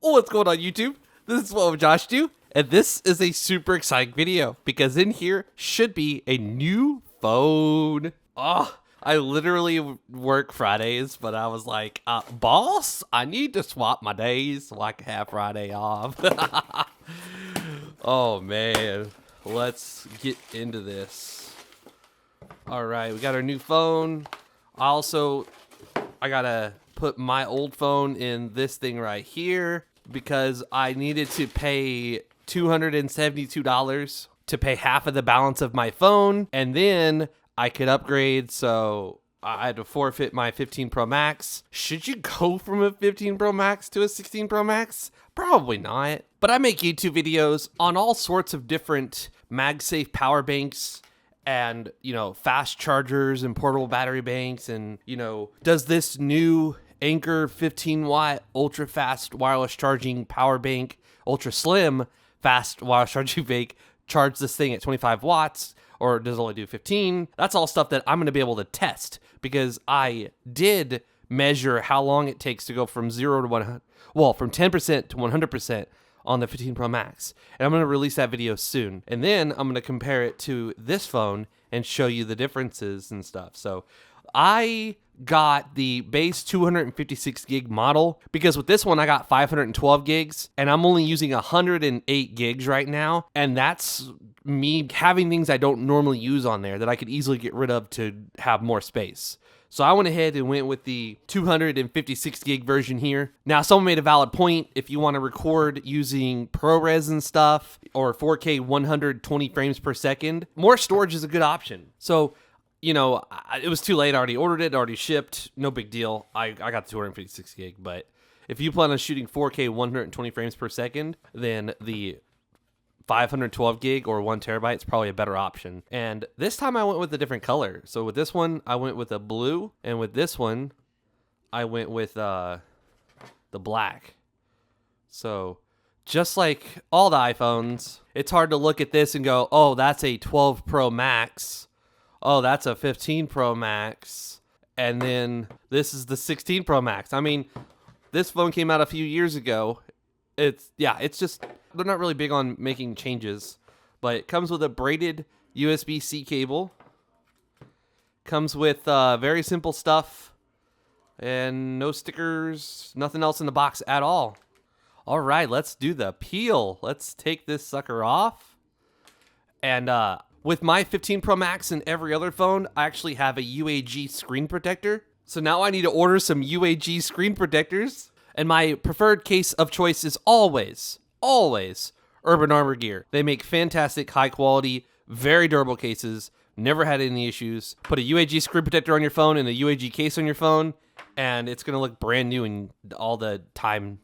What's going on, YouTube? This is what Josh do, and this is a super exciting video because in here should be a new phone. Oh, I literally work Fridays, but I was like, boss, I need to swap my days so I can have Friday off. Oh man, let's get into this. All right, we got our new phone. I gotta put my old phone in this thing right here because I needed to pay $272 to pay half of the balance of my phone, and then I could upgrade, so I had to forfeit my 15 Pro Max. Should you go from a 15 Pro Max to a 16 Pro Max? Probably not. But I make YouTube videos on all sorts of different MagSafe power banks and, fast chargers and portable battery banks. And, does this new Anker 15 watt ultra fast wireless charging power bank, ultra slim fast wireless charging bank, charge this thing at 25 watts? Or does it only do 15? That's all stuff that I'm going to be able to test because I did measure how long it takes to go from 0 to 100, from 10% to 100% on the 15 Pro Max. And I'm going to release that video soon. And then I'm going to compare it to this phone and show you the differences and stuff. So I got the base 256 gig model because with this one I got 512 gigs and I'm only using 108 gigs right now, and that's me having things I don't normally use on there that I could easily get rid of to have more space. So I went ahead and went with the 256 gig version here. Now, someone made a valid point. If you want to record using ProRes and stuff or 4K 120 frames per second, more storage is a good option. So it was too late. I already ordered it, already shipped. No big deal. I got the 256 gig, but if you plan on shooting 4K 120 frames per second, then the 512 gig or 1 terabyte is probably a better option. And this time I went with a different color. So with this one, I went with a blue, and with this one, I went with the black. So just like all the iPhones, it's hard to look at this and go, oh, that's a 12 Pro Max. Oh, that's a 15 Pro Max. And then this is the 16 Pro Max. I mean, this phone came out a few years ago. It's just, they're not really big on making changes. But it comes with a braided USB-C cable. Comes with very simple stuff. And no stickers, nothing else in the box at all. All right, let's do the peel. Let's take this sucker off. And, with my 15 Pro Max and every other phone, I actually have a UAG screen protector. So now I need to order some UAG screen protectors. And my preferred case of choice is always Urban Armor gear. They make fantastic, high quality, very durable cases. Never had any issues. Put a UAG screen protector on your phone and a UAG case on your phone, and it's going to look brand new and all the time.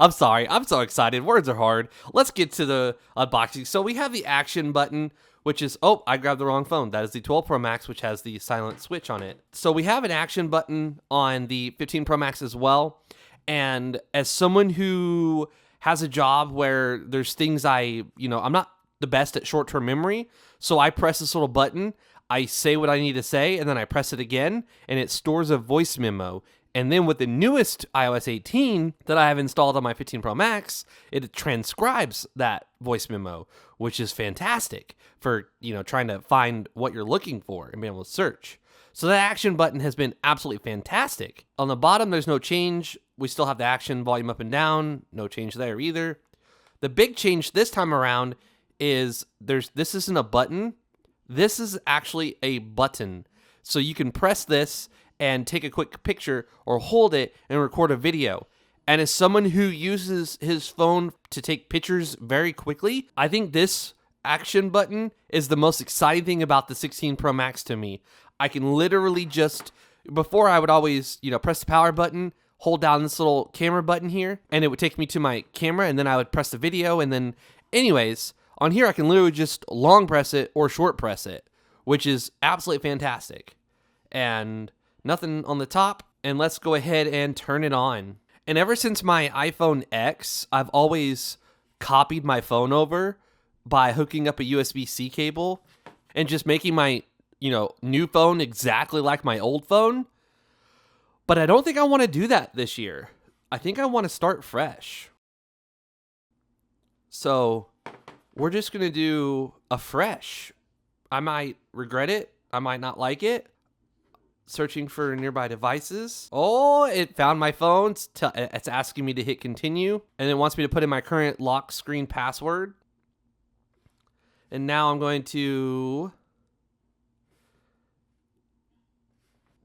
I'm sorry. I'm so excited. Words are hard. Let's get to the unboxing. So we have the action button, which is, I grabbed the wrong phone. That is the 12 Pro Max, which has the silent switch on it. So we have an action button on the 15 Pro Max as well. And as someone who has a job where there's things I'm not the best at short-term memory. So I press this little button. I say what I need to say, and then I press it again, and it stores a voice memo. And then with the newest iOS 18 that I have installed on my 15 Pro Max, it transcribes that voice memo, which is fantastic for, trying to find what you're looking for and being able to search. So that action button has been absolutely fantastic. On the bottom, there's no change. We still have the action volume up and down. No change there either. The big change this time around is this isn't a button. This is actually a button. So you can press this and take a quick picture or hold it and record a video. And as someone who uses his phone to take pictures very quickly, I think this action button is the most exciting thing about the 16 Pro Max to me. I can literally before I would always, press the power button, hold down this little camera button here, and it would take me to my camera, and then I would press the video, and then anyways, on here I can literally just long press it or short press it, which is absolutely fantastic. And nothing on the top, and let's go ahead and turn it on. And ever since my iPhone X, I've always copied my phone over by hooking up a USB-C cable and just making my, new phone exactly like my old phone. But I don't think I want to do that this year. I think I want to start fresh. So we're just going to do a fresh. I might regret it. I might not like it. Searching for nearby devices. Oh, it found my phone. It's asking me to hit continue. And it wants me to put in my current lock screen password. And now I'm going to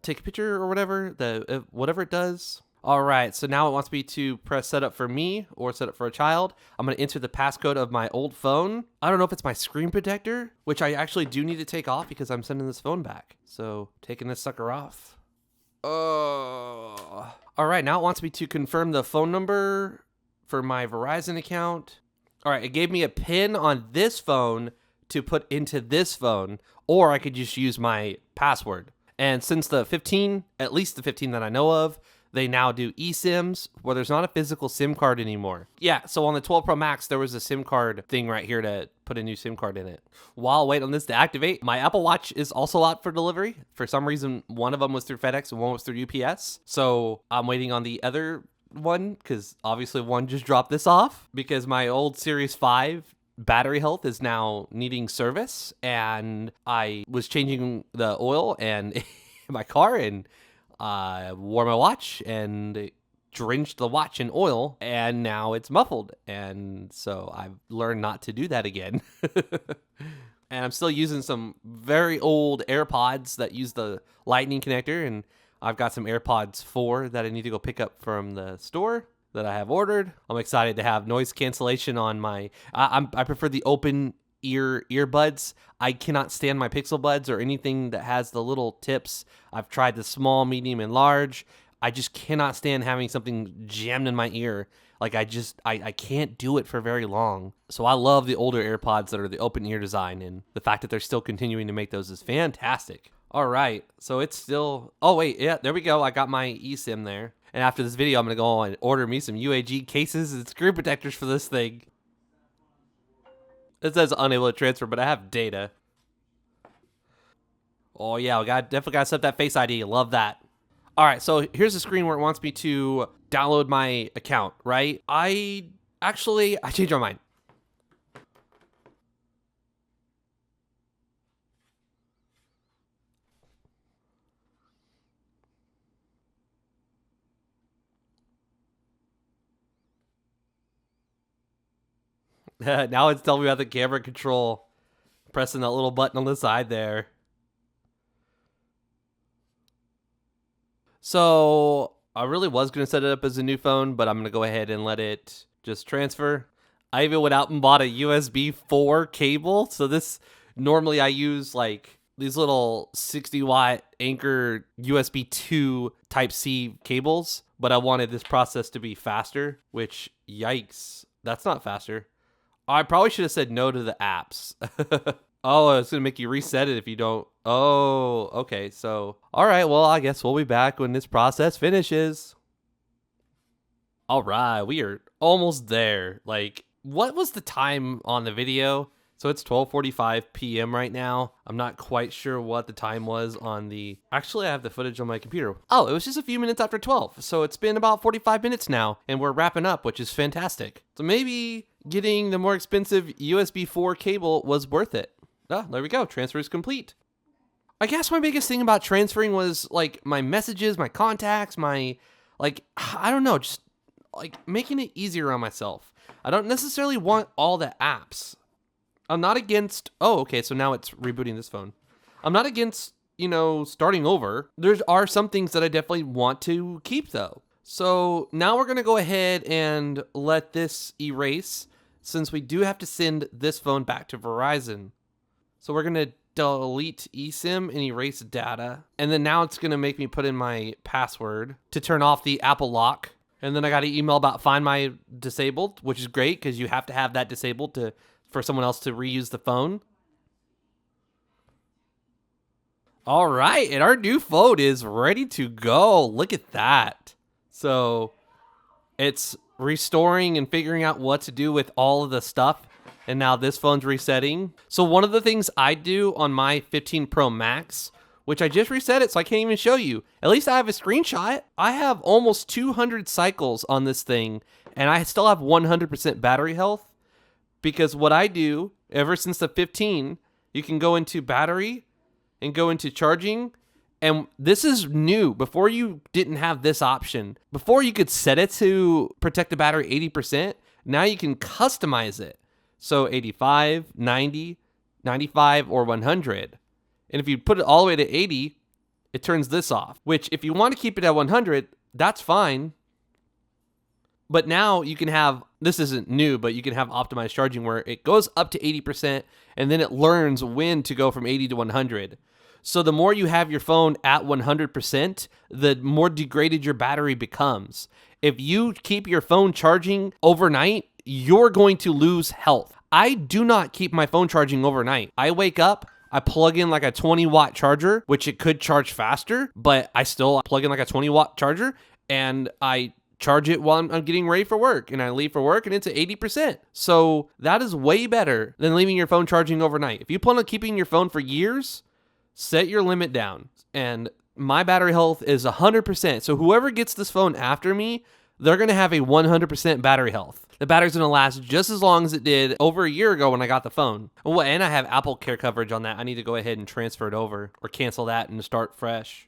take a picture or whatever, whatever it does. All right, so now it wants me to press setup for me or setup for a child. I'm going to enter the passcode of my old phone. I don't know if it's my screen protector, which I actually do need to take off because I'm sending this phone back. So taking this sucker off. Oh. All right, now it wants me to confirm the phone number for my Verizon account. All right, it gave me a PIN on this phone to put into this phone, or I could just use my password. And since the 15, at least the 15 that I know of, they now do eSIMs where there's not a physical SIM card anymore. Yeah, so on the 12 Pro Max, there was a SIM card thing right here to put a new SIM card in it. While waiting on this to activate, my Apple Watch is also out for delivery. For some reason, one of them was through FedEx and one was through UPS. So I'm waiting on the other one because obviously one just dropped this off because my old Series 5 battery health is now needing service, and I was changing the oil and in my car and wore my watch and drenched the watch in oil, and now it's muffled. And so I've learned not to do that again. And I'm still using some very old AirPods that use the lightning connector, and I've got some AirPods 4 that I need to go pick up from the store that I have ordered. I'm excited to have noise cancellation on my I prefer the open ear earbuds. I cannot stand my Pixel Buds or anything that has the little tips. I've tried the small, medium, and large. I just cannot stand having something jammed in my ear. Like I can't do it for very long. So I love the older AirPods that are the open ear design, and the fact that they're still continuing to make those is fantastic. All right, so it's still, oh wait, yeah, there we go. I got my eSIM there. And after this video, I'm gonna go and order me some UAG cases and screen protectors for this thing. It says unable to transfer, but I have data. Oh yeah, definitely gotta set that Face ID. Love that. All right, so here's the screen where it wants me to download my account, right? I changed my mind. Now it's telling me about the camera control. Pressing that little button on the side there. So I really was going to set it up as a new phone, but I'm going to go ahead and let it just transfer. I even went out and bought a USB 4 cable. So this, normally I use like these little 60-watt Anchor USB 2 Type-C cables, but I wanted this process to be faster, which, yikes, that's not faster. I probably should have said no to the apps. Oh, it's going to make you reset it if you don't. Oh, okay. So, all right. Well, I guess we'll be back when this process finishes. All right. We are almost there. Like, what was the time on the video? So it's 12:45 p.m. right now. I'm not quite sure what the time was on the... Actually, I have the footage on my computer. Oh, it was just a few minutes after 12. So it's been about 45 minutes now, and we're wrapping up, which is fantastic. So maybe getting the more expensive USB 4 cable was worth it. Oh, there we go. Transfer is complete. I guess my biggest thing about transferring was like my messages, my contacts, I don't know, just like making it easier on myself. I don't necessarily want all the apps. I'm not against, oh, okay, so now it's rebooting this phone. I'm not against, starting over. There are some things that I definitely want to keep though. So now we're gonna go ahead and let this erase, since we do have to send this phone back to Verizon. So we're gonna delete eSIM and erase data. And then now it's gonna make me put in my password to turn off the Apple lock. And then I got an email about Find My disabled, which is great because you have to have that disabled for someone else to reuse the phone. All right, and our new phone is ready to go. Look at that. So it's restoring and figuring out what to do with all of the stuff. And now this phone's resetting. So one of the things I do on my 15 Pro Max which I just reset it, so I can't even show you. At least I have a screenshot. I have almost 200 cycles on this thing, and I still have 100% battery health, because what I do, ever since the 15, you can go into battery and go into charging, and this is new. Before, you didn't have this option. Before, you could set it to protect the battery 80%. Now you can customize it. So 85, 90, 95, or 100. And if you put it all the way to 80, it turns this off. Which, if you want to keep it at 100, that's fine. But now you can have, this isn't new, but you can have optimized charging where it goes up to 80% and then it learns when to go from 80 to 100. So the more you have your phone at 100%, the more degraded your battery becomes. If you keep your phone charging overnight, you're going to lose health. I do not keep my phone charging overnight. I wake up, I plug in like a 20-watt charger, which it could charge faster, but I still plug in like a 20-watt charger, and I charge it while I'm getting ready for work, and I leave for work and it's at 80%. So that is way better than leaving your phone charging overnight. If you plan on keeping your phone for years, set your limit down. And my battery health is 100%. So whoever gets this phone after me, they're going to have a 100% battery health. The battery's going to last just as long as it did over a year ago when I got the phone. Oh, and I have Apple Care coverage on that. I need to go ahead and transfer it over or cancel that and start fresh.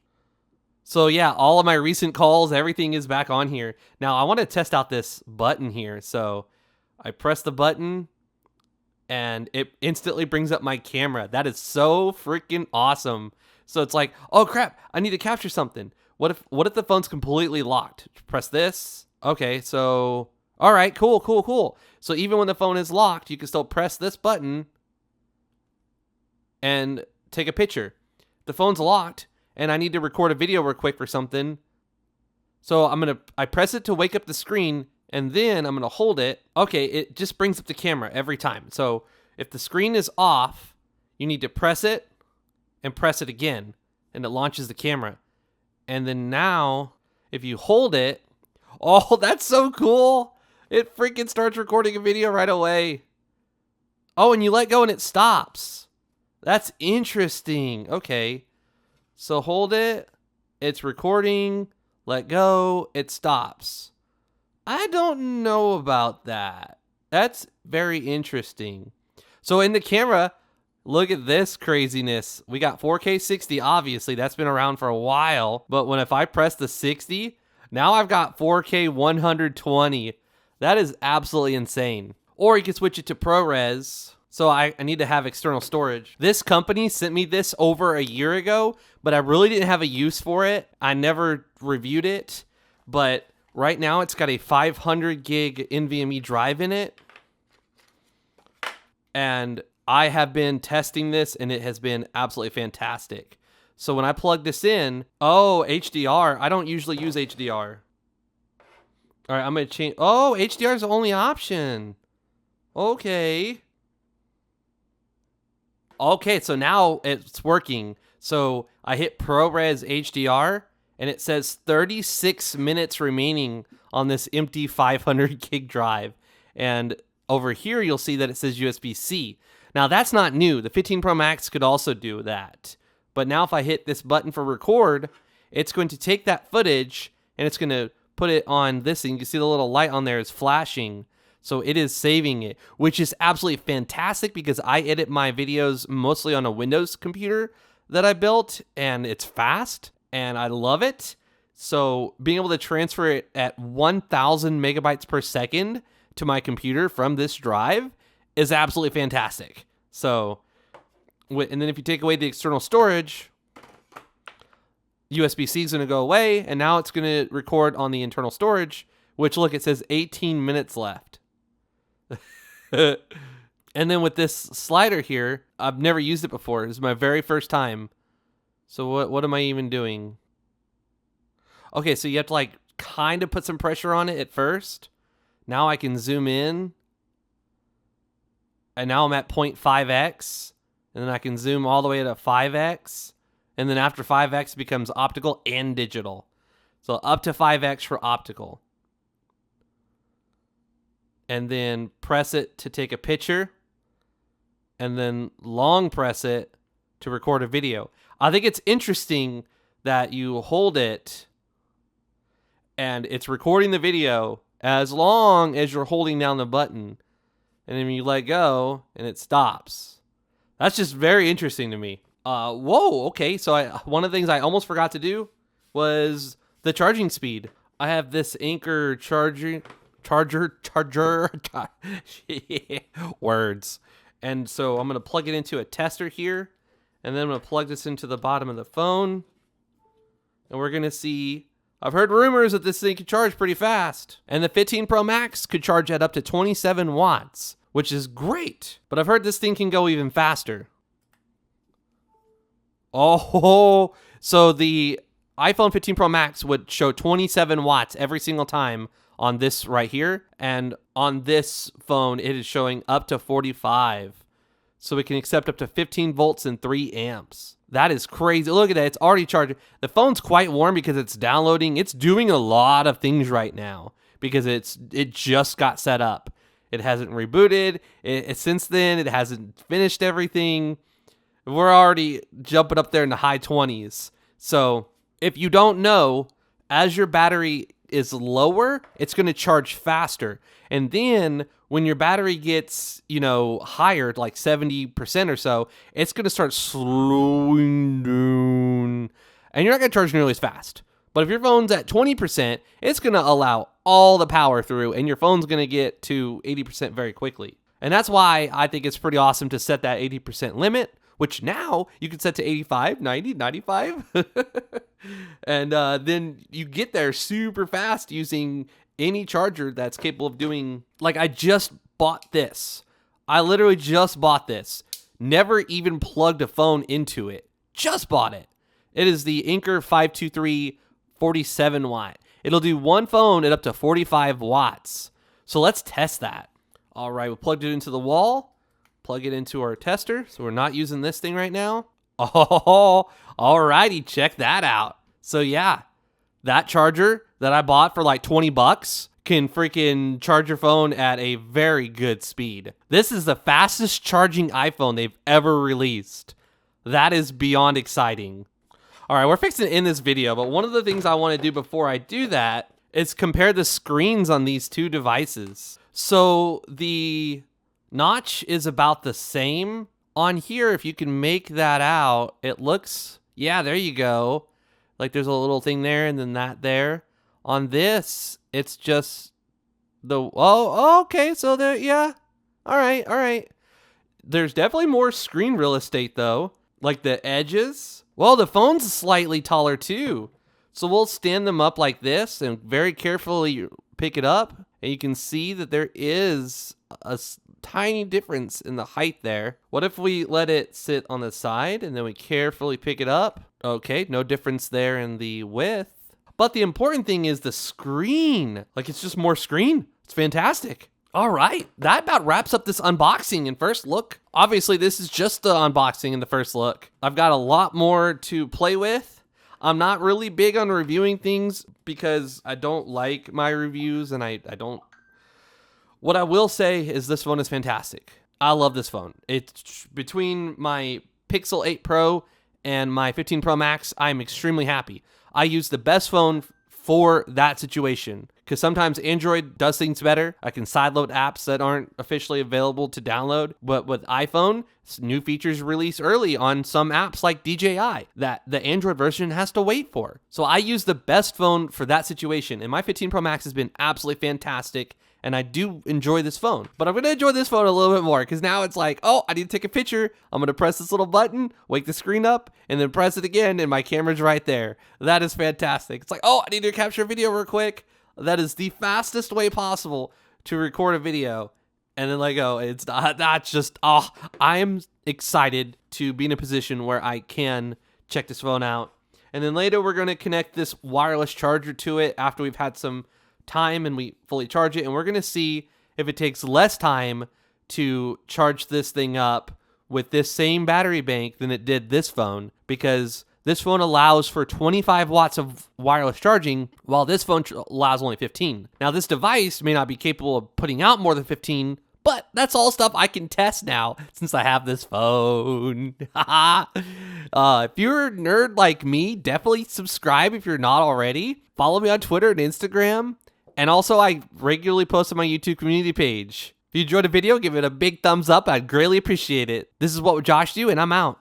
So yeah, all of my recent calls, everything is back on here. Now I want to test out this button here. So I press the button and it instantly brings up my camera. That is so freaking awesome. So it's like, oh crap, I need to capture something. What if the phone's completely locked? Press this. Okay, so all right, cool. So even when the phone is locked, you can still press this button and take a picture. The phone's locked and I need to record a video real quick for something. So I press it to wake up the screen, and then I'm going to hold it. Okay, it just brings up the camera every time. So if the screen is off, you need to press it and press it again, and it launches the camera. And then now, if you hold it, oh, that's so cool. It freaking starts recording a video right away. Oh, and you let go and it stops. That's interesting. Okay. So hold it. It's recording. Let go. It stops. I don't know about that. That's very interesting. So in the camera, look at this craziness. We got 4K 60, obviously. That's been around for a while. But if I press the 60, now I've got 4K 120. That is absolutely insane. Or you can switch it to ProRes. So I need to have external storage. This company sent me this over a year ago, but I really didn't have a use for it. I never reviewed it. But right now it's got a 500 gig NVMe drive in it. And I have been testing this, and it has been absolutely fantastic. So when I plug this in, oh, HDR. I don't usually use HDR. All right, I'm going to change. Oh, HDR is the only option. Okay. Okay, so now it's working. So I hit ProRes HDR, and it says 36 minutes remaining on this empty 500 gig drive. And over here, you'll see that it says USB-C. Now, that's not new. The 15 Pro Max could also do that. But now if I hit this button for record, it's going to take that footage, and it's going to put it on this thing. You can see the little light on there is flashing. So it is saving it, which is absolutely fantastic because I edit my videos mostly on a Windows computer that I built, and it's fast, and I love it. So being able to transfer it at 1,000 megabytes per second to my computer from this drive is absolutely fantastic. So, and then if you take away the external storage, USB-C is going to go away, and now it's going to record on the internal storage, which, look, it says 18 minutes left. And then with this slider here, I've never used it before. This is my very first time. So what am I even doing? Okay, so you have to like kind of put some pressure on it at first. Now I can zoom in. And now I'm at 0.5x. And then I can zoom all the way to 5x. And then after 5x it becomes optical and digital. So up to 5x for optical. And then press it to take a picture, and then long press it to record a video. I think it's interesting that you hold it and it's recording the video as long as you're holding down the button, and then you let go and it stops. That's just very interesting to me. Whoa, okay. So one of the things I almost forgot to do was the charging speed. I have this Anchor charger, words. And so I'm going to plug it into a tester here, and then I'm going to plug this into the bottom of the phone, and we're going to see, I've heard rumors that this thing can charge pretty fast, and the 15 Pro Max could charge at up to 27 watts, which is great, but I've heard this thing can go even faster. Oh, so the iPhone 15 Pro Max would show 27 watts every single time on this right here, and on this phone it is showing up to 45, so it can accept up to 15 volts and 3 amps. That is crazy. Look at that, it's already charging. The phone's quite warm because it's downloading. It's doing a lot of things right now because it just got set up. It hasn't rebooted since then. It hasn't finished everything. We're already jumping up there in the high 20s. So if you don't know, as your battery is lower, it's going to charge faster. And then when your battery gets, higher, like 70% or so, it's going to start slowing down. And you're not going to charge nearly as fast. But if your phone's at 20%, it's going to allow all the power through, and your phone's going to get to 80% very quickly. And that's why I think it's pretty awesome to set that 80% limit, which now you can set to 85, 90, 95. And then you get there super fast using any charger that's capable of doing, like I just bought this. I literally just bought this. Never even plugged a phone into it. Just bought it. It is the Anker 523 47 watt. It'll do one phone at up to 45 watts. So let's test that. All right, we plugged it into the wall. Plug it into our tester. So we're not using this thing right now. Oh, all righty, check that out. So yeah, that charger that I bought for like 20 bucks can freaking charge your phone at a very good speed. This is the fastest charging iPhone they've ever released. That is beyond exciting. All right, we're fixing to end this video, but one of the things I want to do before I do that is compare the screens on these two devices. So the notch is about the same. On here, if you can make that out, it looks, yeah, there you go. Like there's a little thing there and then that there. On this, it's just okay, so there, yeah. All right. There's definitely more screen real estate though. Like the edges. Well, the phone's slightly taller too. So we'll stand them up like this and very carefully pick it up. And you can see that there is a tiny difference in the height there. What if we let it sit on the side and then we carefully pick it up? Okay, no difference there in the width. But the important thing is the screen. Like it's just more screen. It's fantastic. All right, that about wraps up this unboxing and first look. Obviously, this is just the unboxing and the first look. I've got a lot more to play with. I'm not really big on reviewing things because I don't like my reviews and I don't. What I will say is this phone is fantastic. I love this phone. It's between my Pixel 8 Pro and my 15 Pro Max, I'm extremely happy. I use the best phone for that situation because sometimes Android does things better. I can sideload apps that aren't officially available to download, but with iPhone, new features release early on some apps like DJI that the Android version has to wait for. So I use the best phone for that situation, and my 15 Pro Max has been absolutely fantastic. And I do enjoy this phone, but I'm going to enjoy this phone a little bit more because now it's like, oh, I need to take a picture. I'm going to press this little button, wake the screen up, and then press it again, and my camera's right there. That is fantastic. It's like, oh, I need to capture a video real quick. That is the fastest way possible to record a video and then let go. It's not just, I am excited to be in a position where I can check this phone out. And then later we're going to connect this wireless charger to it after we've had some time and we fully charge it, and we're going to see if it takes less time to charge this thing up with this same battery bank than it did this phone, because this phone allows for 25 watts of wireless charging while this phone allows only 15. Now this device may not be capable of putting out more than 15, But that's all stuff I can test now since I have this phone. If you're a nerd like me, definitely subscribe if you're not already. Follow me on Twitter and Instagram. And also, I regularly post on my YouTube community page. If you enjoyed the video, give it a big thumbs up. I'd greatly appreciate it. This is What Would Josh Do, and I'm out.